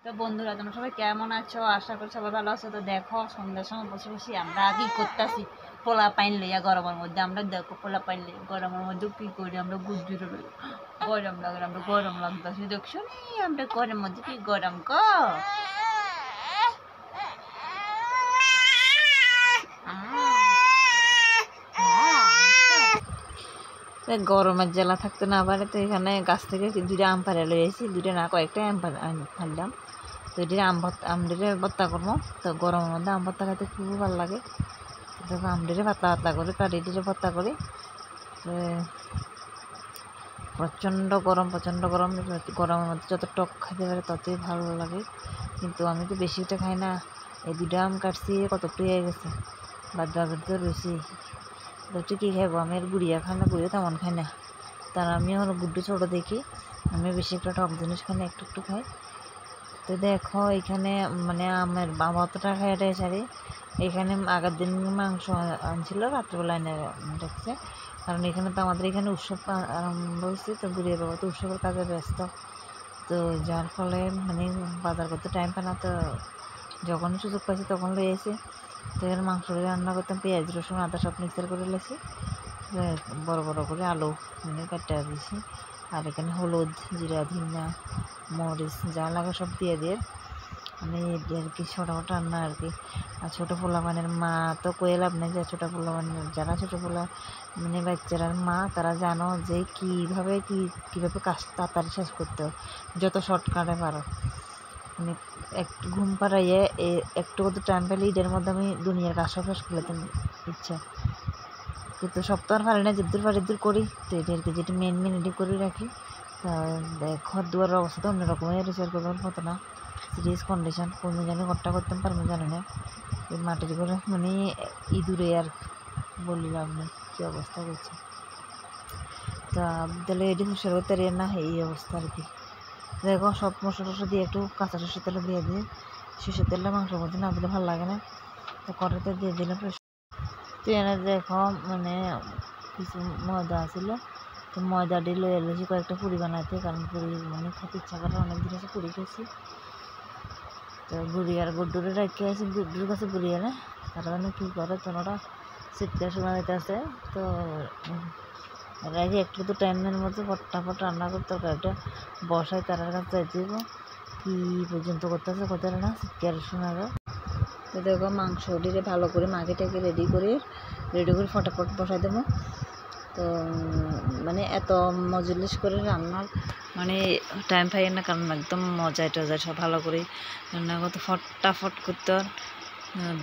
তো বন্ধুরা তোমরা সবাই কেমন আছো? আশা করি সবাই ভালো আছো। তো দেখো সন্ধ্যার সময় বসে বসে আমরা কি করতেছি, পোলা পাইন লইয়া গরমের মধ্যে আমরা দেখো পোলা পাইন লইয়া গরমের মধ্যে কি করি আমরা গুজুরে লই গরম লাগে, আমরা গরম লাগতেছি দেখছো নি আমরা গরমের মধ্যে কি গরম গো। গরমের জ্বালা থাকতে না পারে, তো এখানে গাছ থেকে দুইটা আম পাড়ে লই আসি, দুইটা না কয়েকটা আম ফারলাম। তো এটি আমডেরে ভর্তা করবো। তো গরমের মধ্যে আম ভর্তা খাইতে খুবই ভালো লাগে। তো আমডেরে পাতলা পাতলা করে কাটি দিয়ে ভর্তা করি। তো প্রচণ্ড গরম গরমের মধ্যে যত টক খাইতে পারে ততই ভালো লাগে, কিন্তু আমি তো বেশিটা খাই না। এই দুইটা আম কাটছি কতটুকু হয়ে গেছে, বাদ বাকি রয়েছি। একটু কী খাইবো, আমি আর গুড়িয়া খাই না, গুড়িয়া তেমন খাই না। তার আমি হলো গুড্ডু ছোটো দেখি, আমি বেশি একটা টক জিনিস খাই না, একটু একটু খাই। তো দেখো এখানে মানে আমের অতটা খাই এটাই সারি। এখানে আগের দিন মাংস আনছিল, রাত্রেবেলা এনে রাখছে, কারণ এখানে তো আমাদের এখানে উৎসব আরম্ভ হয়েছে। তো গুড়িয়া বাবা তো উৎসবের কাজে ব্যস্ত, তো যার ফলে মানে বাজার করতে টাইম পায় না। তো যখন সুযোগ পাইছি তখন লই আসি। তো এখানে মাংস রান্না করতাম, পেঁয়াজ রসুন আদা সব মিক্সার করে লেছি, বড় বড় করে আলু মানে কাটা দিয়েছি। আর এখানে হলুদ জিরা ধনিয়া মরিচ যা লাগে সব দিয়ে মানে আর কি ছোটো ছোটো রান্না আর কি। আর ছোটো পোলাপানের মা তো কয়ে লাভ নেই, যে ছোটো পোলাপানের যারা ছোটো পোলা মানে বাচ্চারা মা তারা জানো যে কীভাবে কাজ তাড়াতাড়ি শেষ করতে হয়, যত শর্টকাটে পারো। মানে একটু ঘুম পাড়াইয়ে একটু কত টাইম পেলে ঈদের মধ্যে আমি দুনিয়ার কাজ সব শেষ করতে ইচ্ছা, কিন্তু সপ্তাহ পারি না, যেদূর পারি দূর করি। তো এটি আর কি যেটি মেন এটি করে রাখি। ঘর দুয়ারের অবস্থা তো অন্যরকম হয়ে রিসার করবার মতো না, সিরিয়াস কন্ডিশন। কোনো জানি ঘরটা করতাম পারবো জানি না, এই মাটির করে মানে ইঁদুরে আর বলি লাভ নেই কী অবস্থা করছে। তা তাহলে এটি হুশিয়ার করতে পারি না, এই অবস্থা আর কি। দেখো সব মশলা টশলা দিয়ে একটু কাঁচা সরষের তেল দিয়ে সরষের তেলটা মাংসের মধ্যে না দিলে ভালো লাগে না। তো কড়াইতে দিয়ে দিলাম। তো এনে দেখো মানে কিছু ময়দা আসিল, তো ময়দা দিয়ে লয়ে এলেছি কয়েকটা পুরি বানাইতে, কারণ পুরি মানে খেতে ইচ্ছা করে, অনেক দিন আছে পুরি খেয়েছি। তো গুড়িয়ার গুড্ডুরে রেখে আসি, গুড্ডুর কাছে গুড়িয়ে না তারা জানে কী করে, তো ওরা শীতকাল সময় দিতে আসে। তো রেখে একটু তো টাইমের মধ্যে ফটাফট রান্না করে তরকারিটা বসাই, তারার কাছে যাইতে দিব কী পর্যন্ত করতেছে কোথায় না শীতকাল শোনা যায়। তো দেখো মাংসটিরে ভালো করে মাখিটাকে রেডি করে ফটাফট বসাই দেবো। তো মানে এত মজলিস করে রান্নার মানে টাইম পাই না, কারণ একদম মজায় টজায় সব ভালো করে রান্না করতে ফটাফট করতে।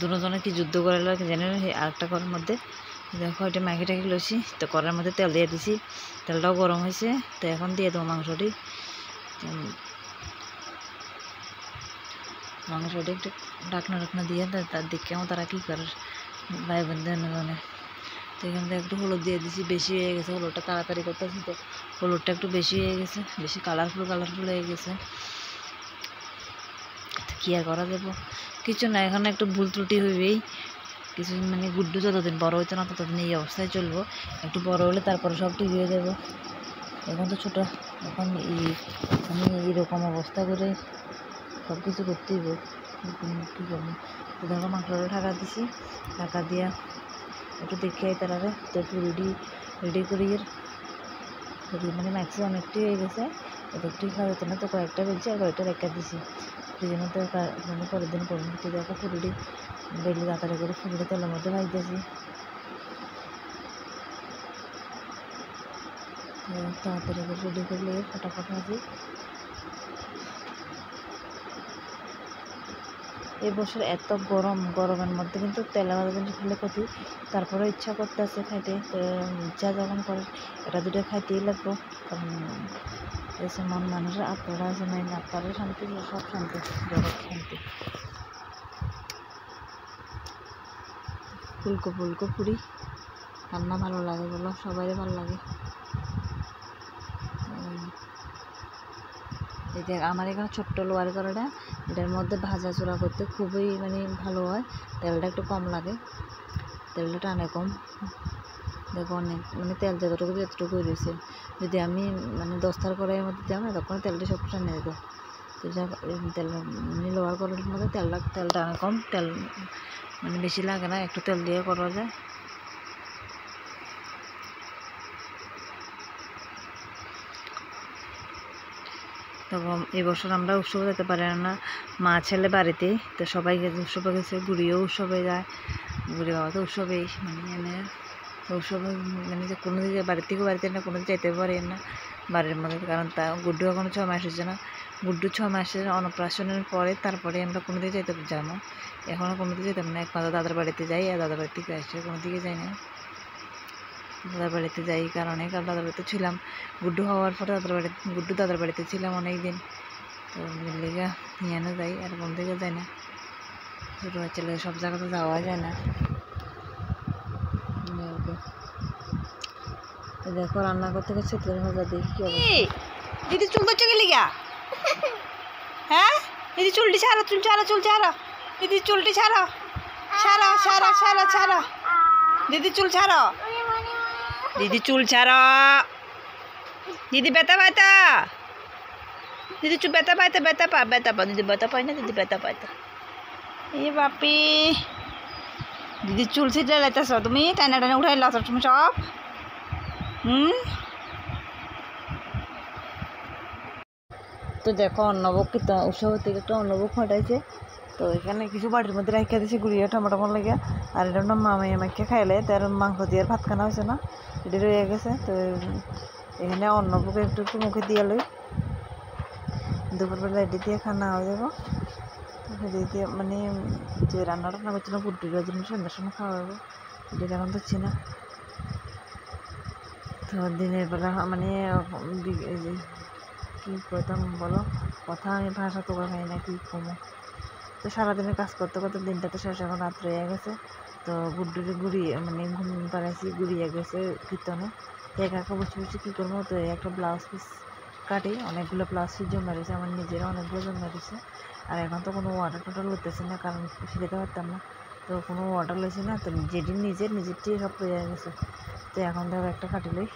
দুজনে কি যুদ্ধ করে জানি না। আরেকটা করার মধ্যে দেখো এটা মাখিটাকি লইছি, তো করার মধ্যে তেল দিয়ে দিছি, তেলটাও গরম হয়েছে। তো এখন দিয়ে দেবো মাংসটি একটু ঢাকনা দিয়ে তার দেখে আমার তারা কী করে ভাই বোনদের মানে। তো এখান থেকে একটু হলুদ দিয়ে দিছি, বেশি হয়ে গেছে হলুদটা তাড়াতাড়ি করতেছি, তো হলুদটা একটু বেশি হয়ে গেছে, বেশি কালারফুল হয়ে গেছে। কী আর করা যাবো, কিছু না, এখানে একটু ভুল ত্রুটি হইবেই কিছু, মানে গুড্ডু যতদিন বড় হইতো না ততদিন এই অবস্থায় চলবো, একটু বড় হলে তারপরে সব ঠিক হয়ে যাবো। এখন তো ছোটো, এখন মানে এইরকম অবস্থা করে সব কিছু করতেই হবে, কী করবো। তো দেখো মাংসটা ঢাকা দিছি, ঢাকা দিয়া একটু দেখে তারা তো একটু রেডি করিয়ে মানে ম্যাক্সিমাম একটু হয়ে গেছে, একটু খাওয়া যেত না, তো কয়েকটা বলছি আর কয়েকটা রেখা দিছি ফ্রিজের মধ্যে, মানে পরের দিন করবো। তো দেখো ফুলুরি ডেলি তাড়াতাড়ি করে ফুলুরি তেলের মধ্যে ভাজতেছি, তাড়াতাড়ি করে রেডি করলে ফটাফট ভাজি। এই বছর এত গরমের মধ্যে কিন্তু তেলে ভাজা জিনিস খেলে ক্ষতি, তারপরে ইচ্ছা করতে আছে খাইতে। তো ইচ্ছা যখন করে এটা দুটো খাইতেই লাগবো, কারণ এসে মন মানুষের আত্মারা আছে মেন, আত্মারও শান্তি, সব শান্তি, জগৎ শান্তি। ফুলকো পুরি রান্না ভালো লাগে বলো, সবাই ভালো লাগে। এই যে আমার এখানে ছোট্ট লোয়ার করাটা, এটার মধ্যে ভাজা চোরা করতে খুবই মানে ভালো হয়, তেলটা একটু কম লাগে, তেলটা টানে কম। দেখো অনেক মানে তেল যতটুকুই রয়েছে, যদি আমি মানে 10 থাল কড়াইয়ের মধ্যে দিতাম না তখন তেলটা সব টানে যেত। তো তেল মানে লোহার কড়াইয়ের মধ্যে তেলটা অনেক কম, তেল মানে বেশি লাগে না, একটু তেল দিয়ে করা যায়। তো এবছর আমরা উৎসবে যেতে পারি না, মা ছেলে বাড়িতেই, তো সবাই গেছে উৎসবে, গেছে গুড়িও উৎসবে যায়, গুড়ি বাবা তো উৎসবেই মানে এনে উৎসবে মানে যে কোনো দিকে বাড়ির থেকে বাড়িতে না কোনো দিকে যেতে পারি না বাড়ির মধ্যে, কারণ তা গুড্ডু এখনও 6 মাস হচ্ছে না, গুড্ডু 6 মাসের অন্নপ্রাশনের পরে তারপরে আমরা কোনো দিকে যেতে যাবো, এখনও কোনো দিকে যেতাম না, একমাত্র দাদার বাড়িতে যাই, আর দাদার বাড়ি থেকে আসছে, কোনো দিকে যাই না। দাদার বাড়িতে যাই কারণ দাদার বাড়িতে ছিলাম, গুড্ডু হওয়ার পরে গুড্ডু দাদার বাড়িতে ছিলাম অনেক দিন, তো লেগে ইয়ানো যাই, আর কোন দিকে যাই না, ছোটো ছেলে সব জায়গাতে যাওয়া যায় না। দেখো রান্না করতে গেছে তোর মজা দেখি কি অবস্থা। দিদি চুল করছে গেলি গা? হ্যাঁ দিদি চুলটি ছাড়ো, চুল ছাড়ো, চুল ছাড়ো, দিদি চুলটি ছাড়ো, ছাড়ো ছাড়ো ছাড়ো ছাড়ো, দিদি চুল ছাড়ো, দিদি চুল ছাড়ো, দিদি ব্যথা পাইতা, দিদি চুল ব্যথা পাইতা, ব্যথা পা, দিদি ব্যথা পাই না, দিদি ব্যথা পাইতা। এই বাপি দিদি চুল ছিটে লাইতেছ তুমি, টাইনা টাইনা উঠাই লাছ তুমি সব। তো দেখো অন্নভোগ উৎসব থেকে একটা অন্নভোগ ফাটাইছে, তো এখানে কিছু বাড়ির মধ্যে রাখিয়া দিয়েছে গুড়িয়া টমেটো লাগে, আর এটা মামাই আমাকে খাইলে তার মাংস দিয়ে ভাত খানা হয়েছে না, এটা রয়ে গেছে। তো এখানে অন্নভোগ একটু একটু মুখে দিয়ে লই, দুপুরবেলা এটি দিয়ে খানা হয়ে যাবো, এটি দিয়ে মানে যে রান্না টান্না করছিলাম পুট্টির জন্য সন্ধ্যার সময় খাওয়া যাবো, এটা এখন দিচ্ছি না। তো দিনের বেলা মানে কী করতাম বলো, কথা আমি ভাষা তো খাই না, কি কমো। তো সারাদিনের কাজ করতে করতে দিনটা তো শেষ, এখন রাত্রে হয়ে গেছে। তো গুড্ডুরে মানে ঘুম পাড়াইছি, গুড়িয়ে গেছে কীর্তনে, একা একা বসে বসে কী করবো। তো একটা ব্লাউজ পিস কাটি, অনেকগুলো ব্লাউজ পিস জমা রয়েছে, আমার নিজেরা অনেকগুলো জমা রয়েছে, আর এখন তো কোনো অর্ডার টর্ডার লইতেছি না, কারণ শিখাতে পারতাম না, তো কোনো অর্ডার লইছি না, তো যেটি নিজেরটি সব হয়ে গেছে। তো এখন ধরো একটা কাটি লই।